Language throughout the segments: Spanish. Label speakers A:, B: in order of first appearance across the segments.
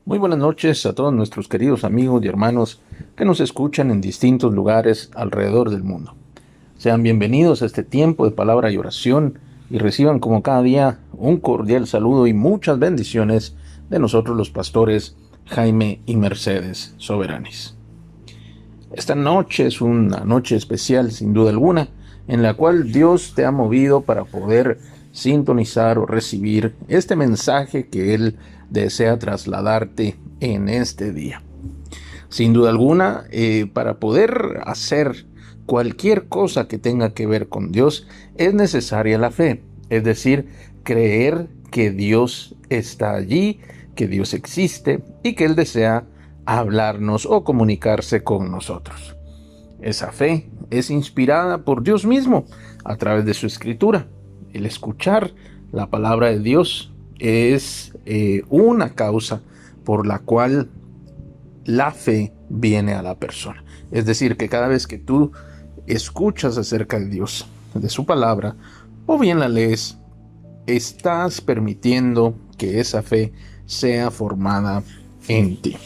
A: Muy buenas noches a todos nuestros queridos amigos y hermanos que nos escuchan en distintos lugares alrededor del mundo. Sean bienvenidos a este tiempo de palabra y oración y reciban como cada día un cordial saludo y muchas bendiciones de nosotros los pastores Jaime y Mercedes Soberanis. Esta noche es una noche especial sin duda alguna en la cual Dios te ha movido para poder sintonizar o recibir este mensaje que Él desea trasladarte en este día. Sin duda alguna, para poder hacer cualquier cosa que tenga que ver con Dios, es necesaria la fe, es decir, creer que Dios está allí, que Dios existe y que Él desea hablarnos o comunicarse con nosotros. Esa fe es inspirada por Dios mismo a través de su escritura. El escuchar la palabra de Dios es una causa por la cual la fe viene a la persona. Es decir, que cada vez que tú escuchas acerca de Dios, de su palabra, o bien la lees, estás permitiendo que esa fe sea formada en ti.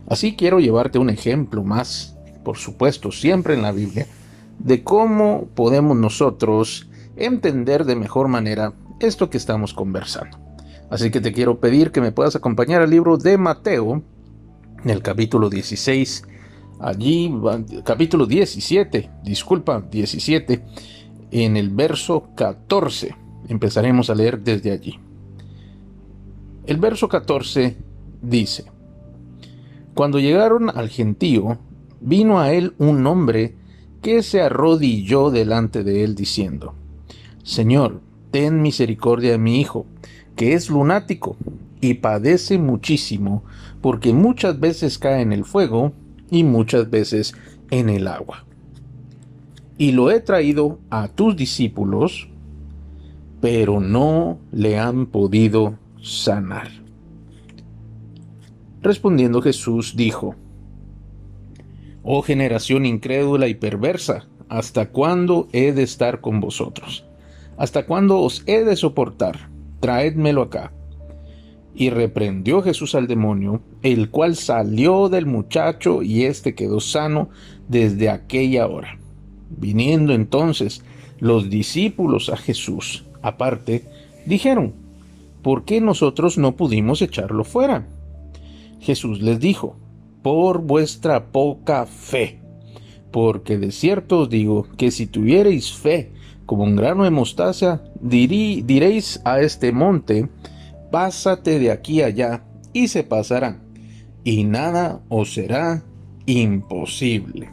A: Así quiero llevarte un ejemplo más, por supuesto, siempre en la Biblia, de cómo podemos nosotros entender de mejor manera esto que estamos conversando. Así que te quiero pedir que me puedas acompañar al libro de Mateo, en el capítulo 16, capítulo 17, 17, en el verso 14. Empezaremos a leer desde allí. El verso 14 dice: Cuando llegaron al gentío, vino a él un hombre que se arrodilló delante de él diciendo: Señor, ten misericordia de mi hijo, que es lunático y padece muchísimo, porque muchas veces cae en el fuego y muchas veces en el agua. Y lo he traído a tus discípulos, pero no le han podido sanar. Respondiendo Jesús dijo: Oh generación incrédula y perversa, ¿hasta cuándo he de estar con vosotros? ¿Hasta cuándo os he de soportar? Traédmelo acá. Y reprendió Jesús al demonio, el cual salió del muchacho, y éste quedó sano desde aquella hora. Viniendo entonces los discípulos a Jesús, aparte, dijeron: ¿Por qué nosotros no pudimos echarlo fuera? Jesús les dijo: Por vuestra poca fe. Porque de cierto os digo que si tuviereis fe como un grano de mostaza, diréis a este monte: pásate de aquí allá, y se pasará, y nada os será imposible.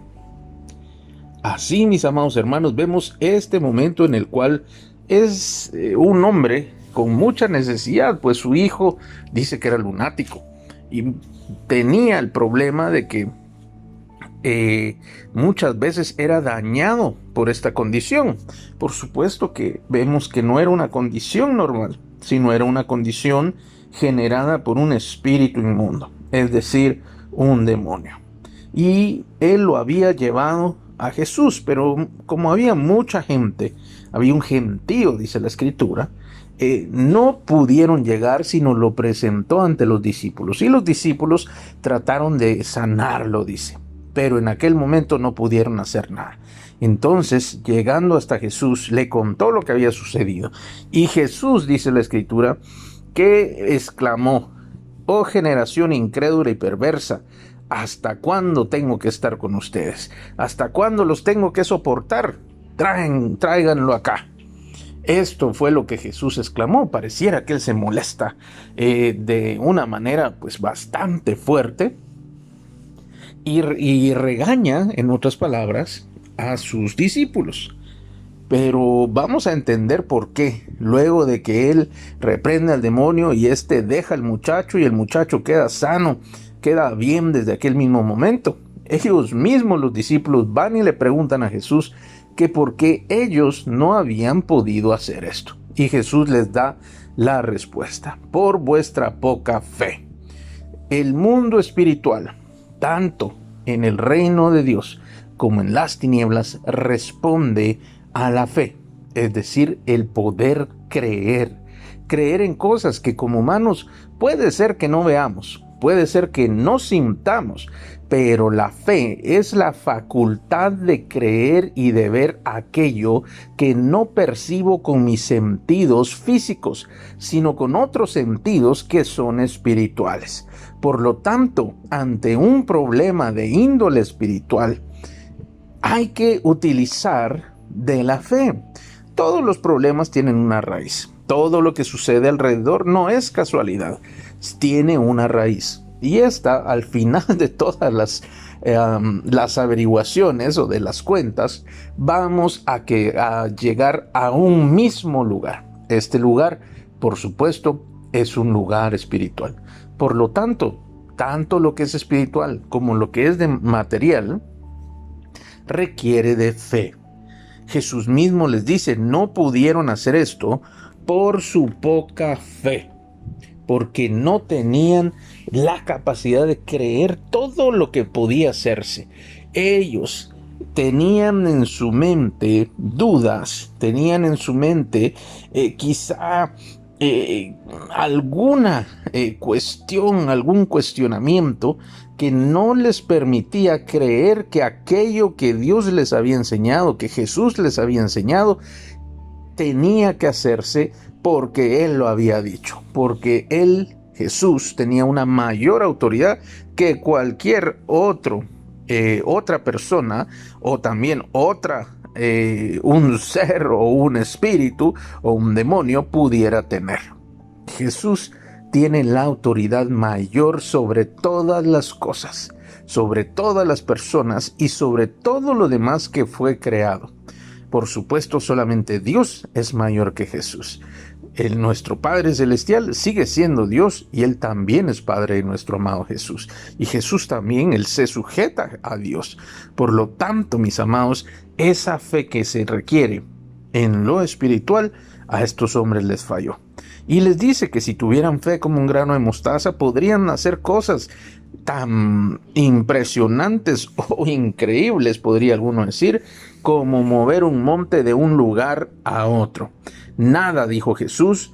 A: Así, mis amados hermanos, vemos este momento en el cual es un hombre con mucha necesidad, pues su hijo dice que era lunático y tenía el problema de que muchas veces era dañado por esta condición. Por supuesto que vemos que no era una condición normal, sino era una condición generada por un espíritu inmundo, es decir, un demonio. Y él lo había llevado a Jesús, pero como había mucha gente, había un gentío, dice la escritura, no pudieron llegar, sino lo presentó ante los discípulos. Y los discípulos trataron de sanarlo, dice, pero en aquel momento no pudieron hacer nada. Entonces, llegando hasta Jesús, le contó lo que había sucedido. Y Jesús, dice la escritura, que exclamó: Oh generación incrédula y perversa, ¿hasta cuándo tengo que estar con ustedes? ¿Hasta cuándo los tengo que soportar? Tráiganlo acá. Esto fue lo que Jesús exclamó. Pareciera que él se molesta de una manera pues bastante fuerte y regaña, en otras palabras, a sus discípulos. Pero vamos a entender por qué. Luego de que él reprende al demonio y éste deja al muchacho y el muchacho queda sano, queda bien desde aquel mismo momento. Ellos mismos, los discípulos, van y le preguntan a Jesús que por qué ellos no habían podido hacer esto. Y Jesús les da la respuesta: por vuestra poca fe. El mundo espiritual, tanto en el reino de Dios como en las tinieblas, responde a la fe, es decir, el poder creer en cosas que como humanos puede ser que no veamos, puede ser que no sintamos, pero la fe es la facultad de creer y de ver aquello que no percibo con mis sentidos físicos, sino con otros sentidos que son espirituales. Por lo tanto, ante un problema de índole espiritual, hay que utilizar de la fe. Todos los problemas tienen una raíz. Todo lo que sucede alrededor no es casualidad, tiene una raíz. Y esta, al final de todas las averiguaciones o de las cuentas, vamos a llegar a un mismo lugar. Este lugar, por supuesto, es un lugar espiritual. Por lo tanto, tanto lo que es espiritual como lo que es de material requiere de fe. Jesús mismo les dice, no pudieron hacer esto por su poca fe, porque no tenían la capacidad de creer todo lo que podía hacerse. Ellos tenían en su mente dudas, tenían en su mente quizá alguna cuestión, algún cuestionamiento que no les permitía creer que aquello que Dios les había enseñado, que Jesús les había enseñado, tenía que hacerse porque Él lo había dicho, porque Él, Jesús, tenía una mayor autoridad que cualquier otra persona o también un ser o un espíritu o un demonio pudiera tener. Jesús tiene la autoridad mayor sobre todas las cosas, sobre todas las personas y sobre todo lo demás que fue creado. Por supuesto, solamente Dios es mayor que Jesús. Nuestro Padre Celestial sigue siendo Dios y Él también es Padre de nuestro amado Jesús. Y Jesús también, Él se sujeta a Dios. Por lo tanto, mis amados, esa fe que se requiere en lo espiritual, a estos hombres les falló. Y les dice que si tuvieran fe como un grano de mostaza, podrían hacer cosas tan impresionantes o increíbles, podría alguno decir, como mover un monte de un lugar a otro. Nada, dijo Jesús,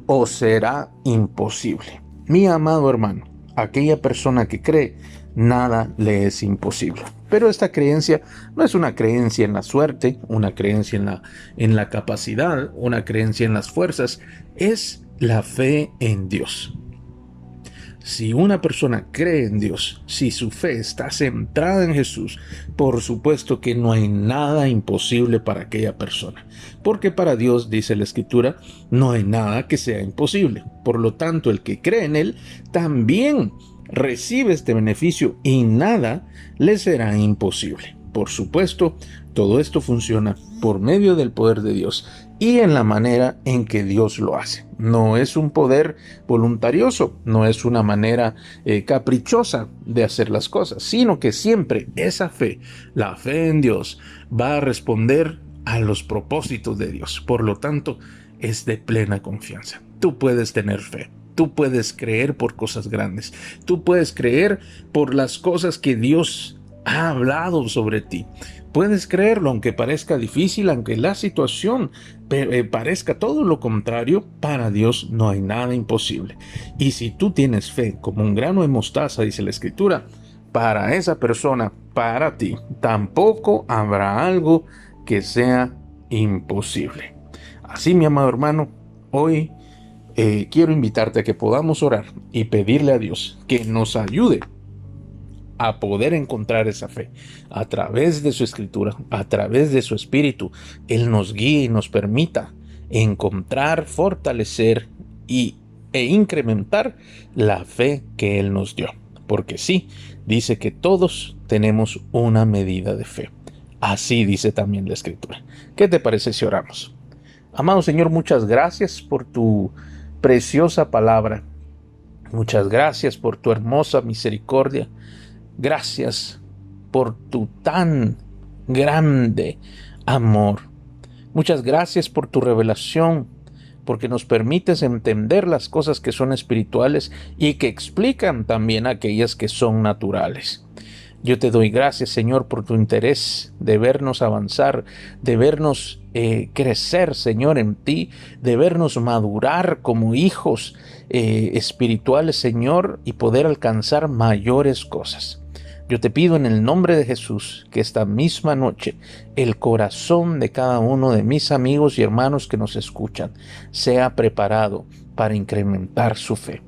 A: os será imposible. Mi amado hermano, aquella persona que cree, nada le es imposible. Pero esta creencia no es una creencia en la suerte, una creencia en la capacidad, una creencia en las fuerzas, es la fe en Dios. Si una persona cree en Dios, si su fe está centrada en Jesús, por supuesto que no hay nada imposible para aquella persona. Porque para Dios, dice la Escritura, no hay nada que sea imposible. Por lo tanto, el que cree en Él también recibe este beneficio y nada le será imposible. Por supuesto, todo esto funciona por medio del poder de Dios y en la manera en que Dios lo hace. No es un poder voluntarioso, no es una manera caprichosa de hacer las cosas, sino que siempre esa fe, la fe en Dios, va a responder a los propósitos de Dios. Por lo tanto, es de plena confianza. Tú puedes tener fe. Tú puedes creer por cosas grandes. Tú puedes creer por las cosas que Dios ha hablado sobre ti. Puedes creerlo aunque parezca difícil, aunque la situación parezca todo lo contrario. Para Dios no hay nada imposible. Y si tú tienes fe como un grano de mostaza, dice la Escritura, para esa persona, para ti, tampoco habrá algo que sea imposible. Así, mi amado hermano, hoy quiero invitarte a que podamos orar y pedirle a Dios que nos ayude a poder encontrar esa fe a través de su Escritura, a través de su Espíritu. Él nos guíe y nos permita encontrar, fortalecer e incrementar la fe que Él nos dio. Porque sí, dice que todos tenemos una medida de fe. Así dice también la Escritura. ¿Qué te parece si oramos? Amado Señor, muchas gracias por tu preciosa palabra. Muchas gracias por tu hermosa misericordia. Gracias por tu tan grande amor. Muchas gracias por tu revelación, porque nos permites entender las cosas que son espirituales y que explican también aquellas que son naturales. Yo te doy gracias, Señor, por tu interés de vernos avanzar, de vernos crecer, Señor, en ti, de vernos madurar como hijos espirituales, Señor, y poder alcanzar mayores cosas. Yo te pido en el nombre de Jesús que esta misma noche el corazón de cada uno de mis amigos y hermanos que nos escuchan sea preparado para incrementar su fe.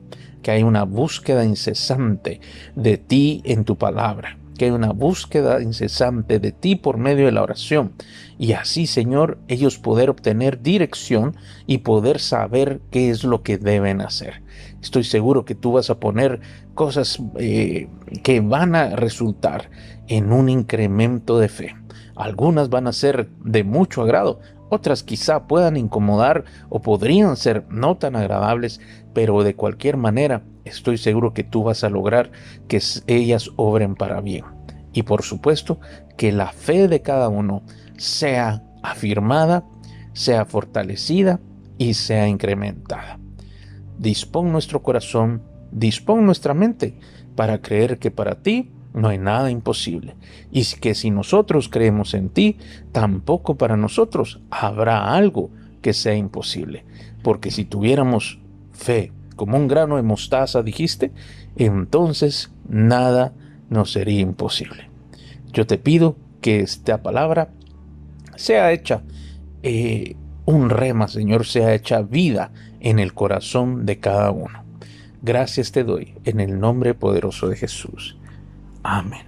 A: Que hay una búsqueda incesante de ti en tu palabra. Que hay una búsqueda incesante de ti por medio de la oración. Y así, Señor, ellos poder obtener dirección y poder saber qué es lo que deben hacer. Estoy seguro que tú vas a poner cosas que van a resultar en un incremento de fe. Algunas van a ser de mucho agrado, otras quizá puedan incomodar o podrían ser no tan agradables, pero de cualquier manera estoy seguro que tú vas a lograr que ellas obren para bien. Y por supuesto que la fe de cada uno sea afirmada, sea fortalecida y sea incrementada. Dispón nuestro corazón, dispón nuestra mente para creer que para ti no hay nada imposible, y que si nosotros creemos en ti, tampoco para nosotros habrá algo que sea imposible. Porque si tuviéramos fe como un grano de mostaza, dijiste, entonces nada nos sería imposible. Yo te pido que esta palabra sea hecha un rema, Señor, sea hecha vida en el corazón de cada uno. Gracias te doy en el nombre poderoso de Jesús. Amén.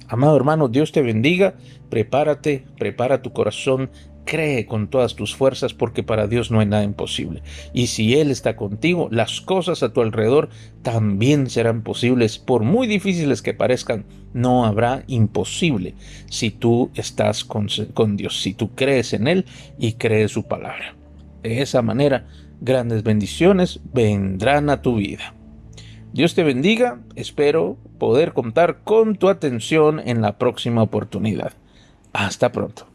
A: Amado hermano, Dios te bendiga. Prepárate, prepara tu corazón. Cree con todas tus fuerzas, porque para Dios no hay nada imposible. Y si Él está contigo, las cosas a tu alrededor también serán posibles. Por muy difíciles que parezcan, no habrá imposible si tú estás con Dios, si tú crees en Él y crees su palabra. De esa manera, grandes bendiciones vendrán a tu vida. Dios te bendiga. Espero poder contar con tu atención en la próxima oportunidad. Hasta pronto.